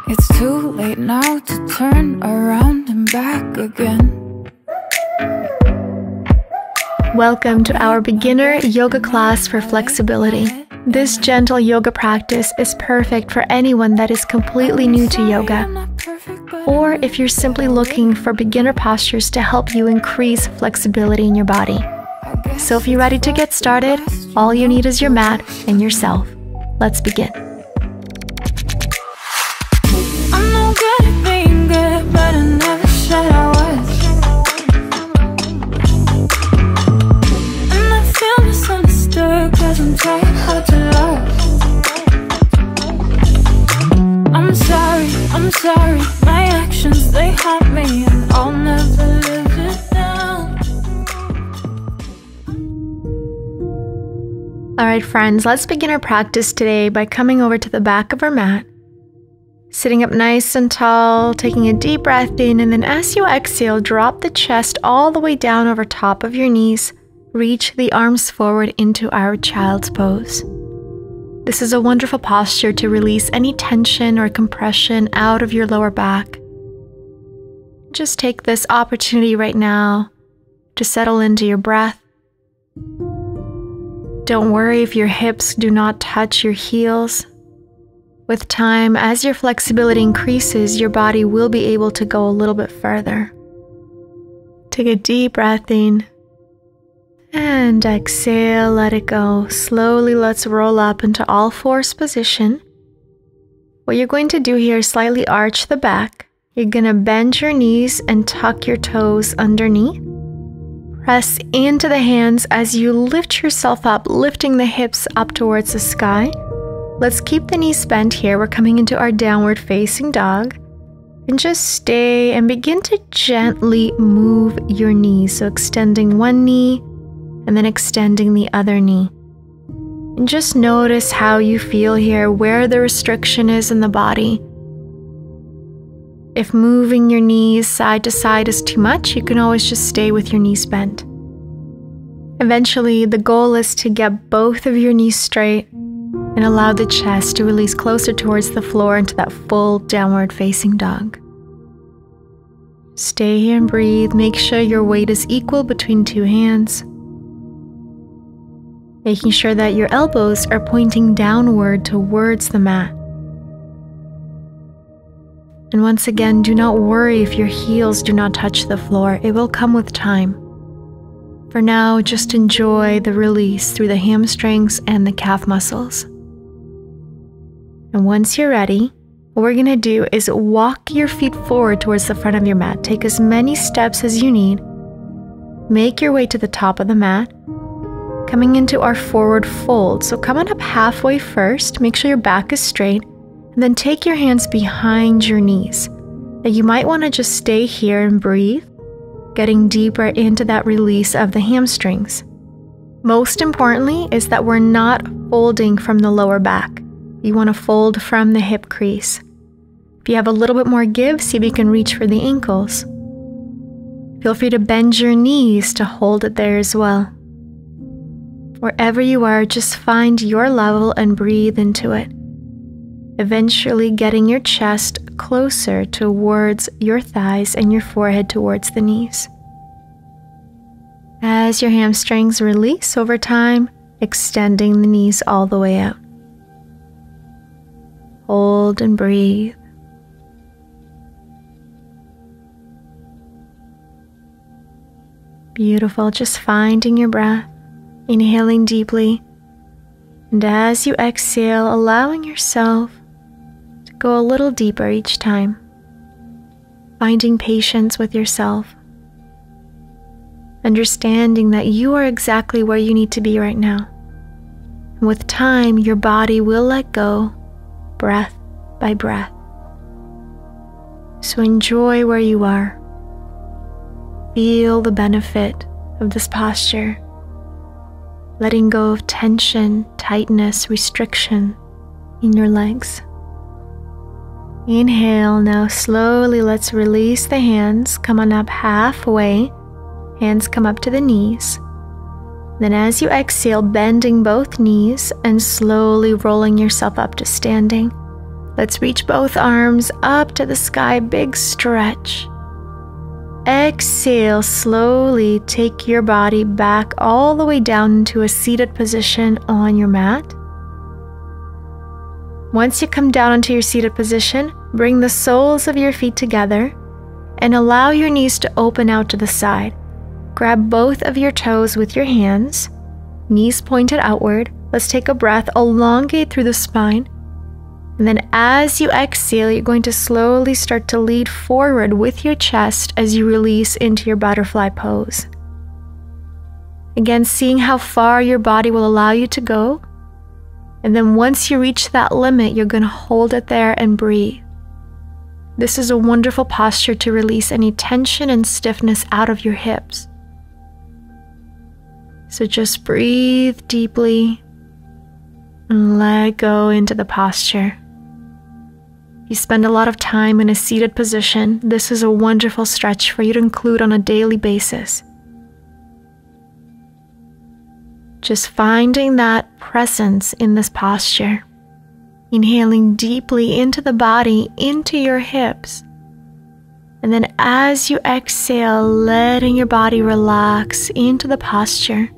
It's too late now to turn around and back again. Welcome to our beginner yoga class for flexibility. This gentle yoga practice is perfect for anyone that is completely new to yoga, or if you're simply looking for beginner postures to help you increase flexibility in your body. So if you're ready to get started, all you need is your mat and yourself. Let's begin. I'm no good at being good, but I never said I was. And I feel misunderstood, cause I'm trying hard to love. I'm sorry, my actions, they haunt me, and I'll never live it down. Alright friends, let's begin our practice today by coming over to the back of our mat, sitting up nice and tall, taking a deep breath in, and then as you exhale, drop the chest all the way down over top of your knees. Reach the arms forward into our child's pose. This is a wonderful posture to release any tension or compression out of your lower back. Just take this opportunity right now to settle into your breath. Don't worry if your hips do not touch your heels. With time, as your flexibility increases, your body will be able to go a little bit further. Take a deep breath in. And exhale, let it go. Slowly, let's roll up into all fours position. What you're going to do here is slightly arch the back. You're going to bend your knees and tuck your toes underneath. Press into the hands as you lift yourself up, lifting the hips up towards the sky. Let's keep the knees bent here. We're coming into our downward facing dog. And just stay and begin to gently move your knees. So extending one knee, and then extending the other knee. And just notice how you feel here, where the restriction is in the body. If moving your knees side to side is too much, you can always just stay with your knees bent. Eventually, the goal is to get both of your knees straight and allow the chest to release closer towards the floor into that full downward facing dog. Stay here and breathe. Make sure your weight is equal between two hands. Making sure that your elbows are pointing downward towards the mat. And once again, do not worry if your heels do not touch the floor. It will come with time. For now, just enjoy the release through the hamstrings and the calf muscles. And once you're ready, what we're going to do is walk your feet forward towards the front of your mat. Take as many steps as you need. Make your way to the top of the mat. Coming into our forward fold. So come on up halfway first, make sure your back is straight, and then take your hands behind your knees. Now you might want to just stay here and breathe, getting deeper into that release of the hamstrings. Most importantly is that we're not folding from the lower back. You want to fold from the hip crease. If you have a little bit more give, see if you can reach for the ankles. Feel free to bend your knees to hold it there as well. Wherever you are, just find your level and breathe into it. Eventually getting your chest closer towards your thighs and your forehead towards the knees. As your hamstrings release over time, extending the knees all the way out. Hold and breathe. Beautiful, just finding your breath. Inhaling deeply, and as you exhale, allowing yourself to go a little deeper each time, finding patience with yourself, understanding that you are exactly where you need to be right now. And with time, your body will let go, breath by breath. So enjoy where you are. Feel the benefit of this posture. Letting go of tension, tightness, restriction in your legs. Inhale, now slowly let's release the hands. Come on up halfway. Hands come up to the knees. Then as you exhale, bending both knees and slowly rolling yourself up to standing. Let's reach both arms up to the sky, big stretch. Exhale, slowly take your body back all the way down into a seated position on your mat. Once you come down into your seated position, bring the soles of your feet together and allow your knees to open out to the side. Grab both of your toes with your hands, knees pointed outward. Let's take a breath, elongate through the spine. And then as you exhale, you're going to slowly start to lead forward with your chest as you release into your butterfly pose. Again, seeing how far your body will allow you to go. And then once you reach that limit, you're going to hold it there and breathe. This is a wonderful posture to release any tension and stiffness out of your hips. So just breathe deeply and let go into the posture. You spend a lot of time in a seated position. This is a wonderful stretch for you to include on a daily basis. Just finding that presence in this posture. Inhaling deeply into the body, into your hips. And then as you exhale, letting your body relax into the posture.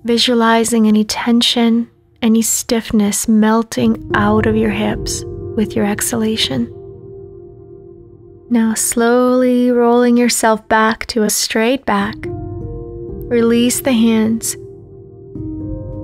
Visualizing any tension, any stiffness melting out of your hips with your exhalation. Now slowly rolling yourself back to a straight back. Release the hands.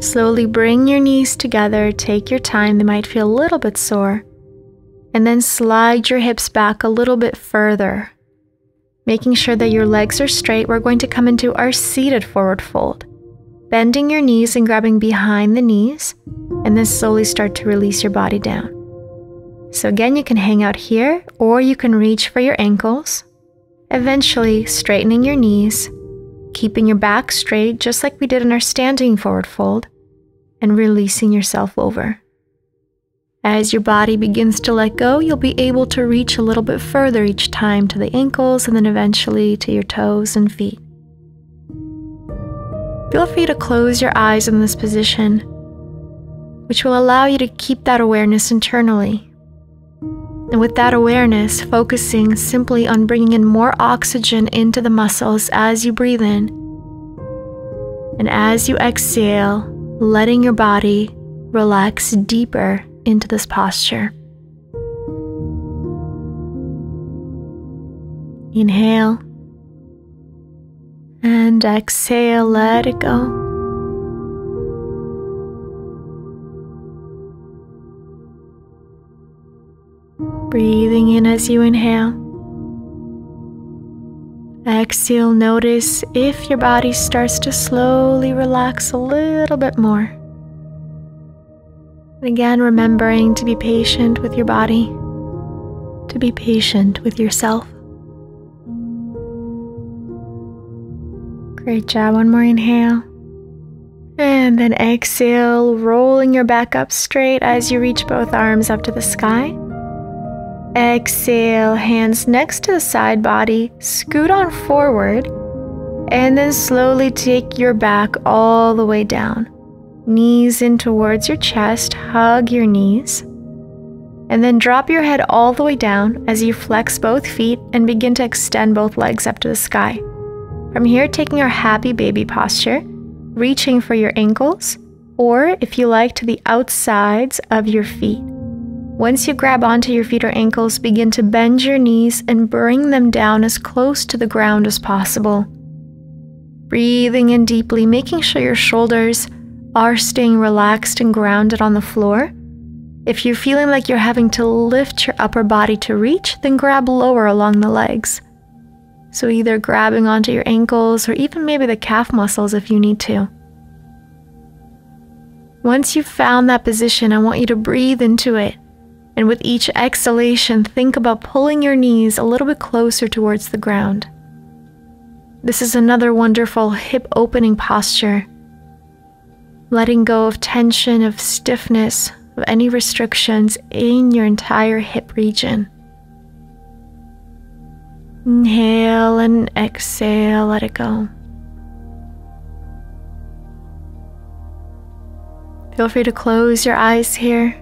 Slowly bring your knees together. Take your time. They might feel a little bit sore. And then slide your hips back a little bit further. Making sure that your legs are straight, we're going to come into our seated forward fold. Bending your knees and grabbing behind the knees. And then slowly start to release your body down. So again, you can hang out here or you can reach for your ankles. Eventually straightening your knees, keeping your back straight just like we did in our standing forward fold, and releasing yourself over. As your body begins to let go, you'll be able to reach a little bit further each time to the ankles and then eventually to your toes and feet. Feel free to close your eyes in this position, which will allow you to keep that awareness internally. And with that awareness, focusing simply on bringing in more oxygen into the muscles as you breathe in. And as you exhale, letting your body relax deeper into this posture. Inhale. And exhale, let it go. Breathing in as you inhale. Exhale, notice if your body starts to slowly relax a little bit more. And again, remembering to be patient with your body, to be patient with yourself. Great job. One more inhale. And then exhale, rolling your back up straight as you reach both arms up to the sky. Exhale, hands next to the side body, scoot on forward, and then slowly take your back all the way down. Knees in towards your chest, hug your knees, and then drop your head all the way down as you flex both feet and begin to extend both legs up to the sky. From here, taking our happy baby posture, reaching for your ankles, or if you like, to the outsides of your feet. Once you grab onto your feet or ankles, begin to bend your knees and bring them down as close to the ground as possible. Breathing in deeply, making sure your shoulders are staying relaxed and grounded on the floor. If you're feeling like you're having to lift your upper body to reach, then grab lower along the legs. So either grabbing onto your ankles or even maybe the calf muscles if you need to. Once you've found that position, I want you to breathe into it. And with each exhalation, think about pulling your knees a little bit closer towards the ground. This is another wonderful hip opening posture. Letting go of tension, of stiffness, of any restrictions in your entire hip region. Inhale and exhale, let it go. Feel free to close your eyes here.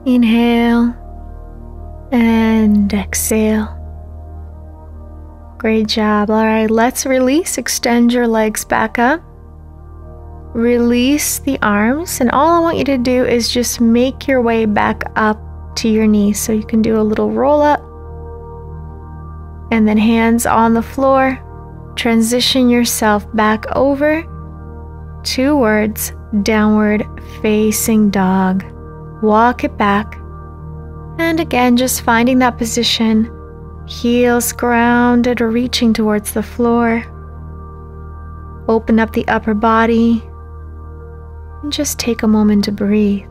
Inhale and exhale. Great job. All right, let's release. Extend your legs back up. Release the arms, and all I want you to do is just make your way back up to your knees. So you can do a little roll up, and then hands on the floor. Transition yourself back over towards downward facing dog. Walk it back, and again, just finding that position. Heels grounded or reaching towards the floor. Open up the upper body and just take a moment to breathe,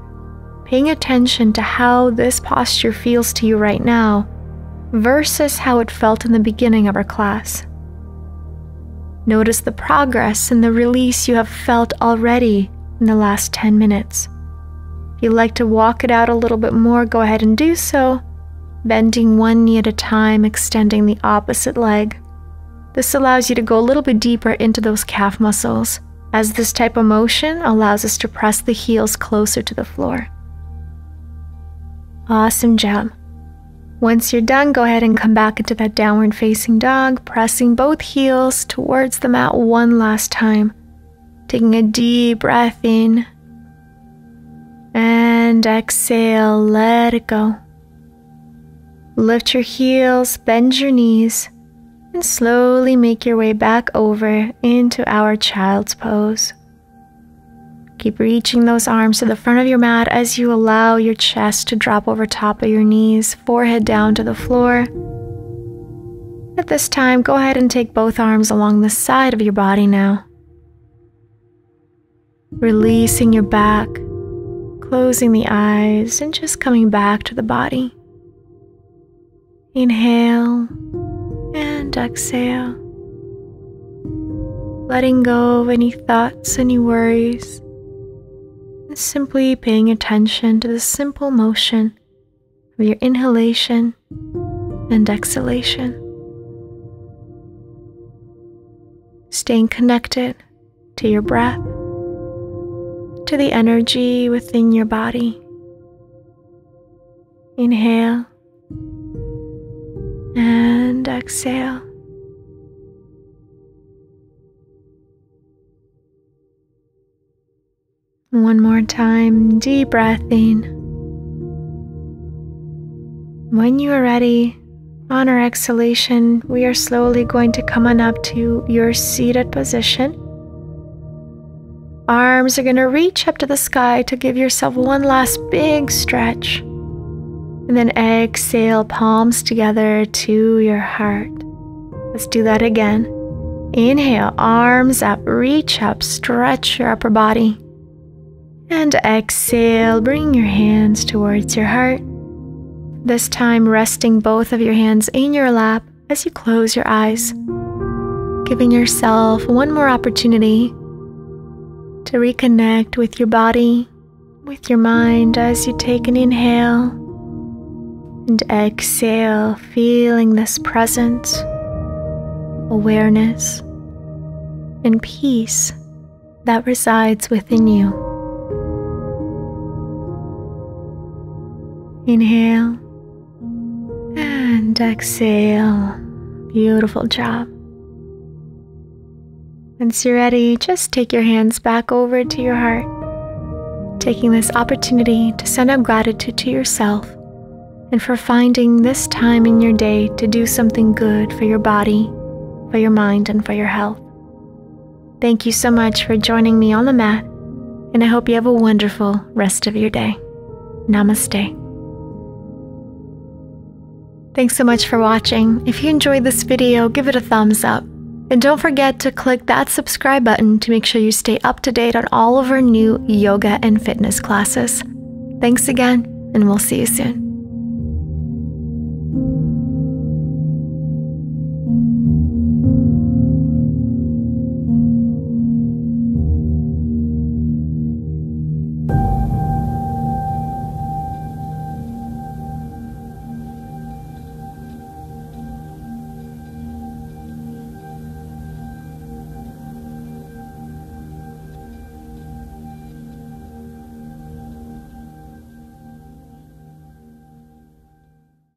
paying attention to how this posture feels to you right now versus how it felt in the beginning of our class. Notice the progress and the release you have felt already in the last 10 minutes. If you'd like to walk it out a little bit more, go ahead and do so. Bending one knee at a time, extending the opposite leg. This allows you to go a little bit deeper into those calf muscles, as this type of motion allows us to press the heels closer to the floor. Awesome job. Once you're done, go ahead and come back into that downward facing dog, pressing both heels towards the mat one last time. Taking a deep breath in and exhale, let it go. Lift your heels, bend your knees, and slowly make your way back over into our child's pose. Keep reaching those arms to the front of your mat as you allow your chest to drop over top of your knees, forehead down to the floor. At this time, go ahead and take both arms along the side of your body now. Releasing your back, closing the eyes, and just coming back to the body. Inhale and exhale, letting go of any thoughts, any worries, and simply paying attention to the simple motion of your inhalation and exhalation. Staying connected to your breath, to the energy within your body. Inhale and exhale. One more time, deep breath in. When you are ready, on our exhalation, we are slowly going to come on up to your seated position. Arms are going to reach up to the sky to give yourself one last big stretch. And then exhale, palms together to your heart. Let's do that again. Inhale, arms up, reach up, stretch your upper body. And exhale, bring your hands towards your heart. This time, resting both of your hands in your lap as you close your eyes. Giving yourself one more opportunity to reconnect with your body, with your mind as you take an inhale. And exhale, feeling this presence, awareness, and peace that resides within you. Inhale and exhale. Beautiful job. Once you're ready, just take your hands back over to your heart, taking this opportunity to send out gratitude to yourself and for finding this time in your day to do something good for your body, for your mind, and for your health. Thank you so much for joining me on the mat, and I hope you have a wonderful rest of your day. Namaste. Thanks so much for watching. If you enjoyed this video, give it a thumbs up. And don't forget to click that subscribe button to make sure you stay up to date on all of our new yoga and fitness classes. Thanks again, and we'll see you soon.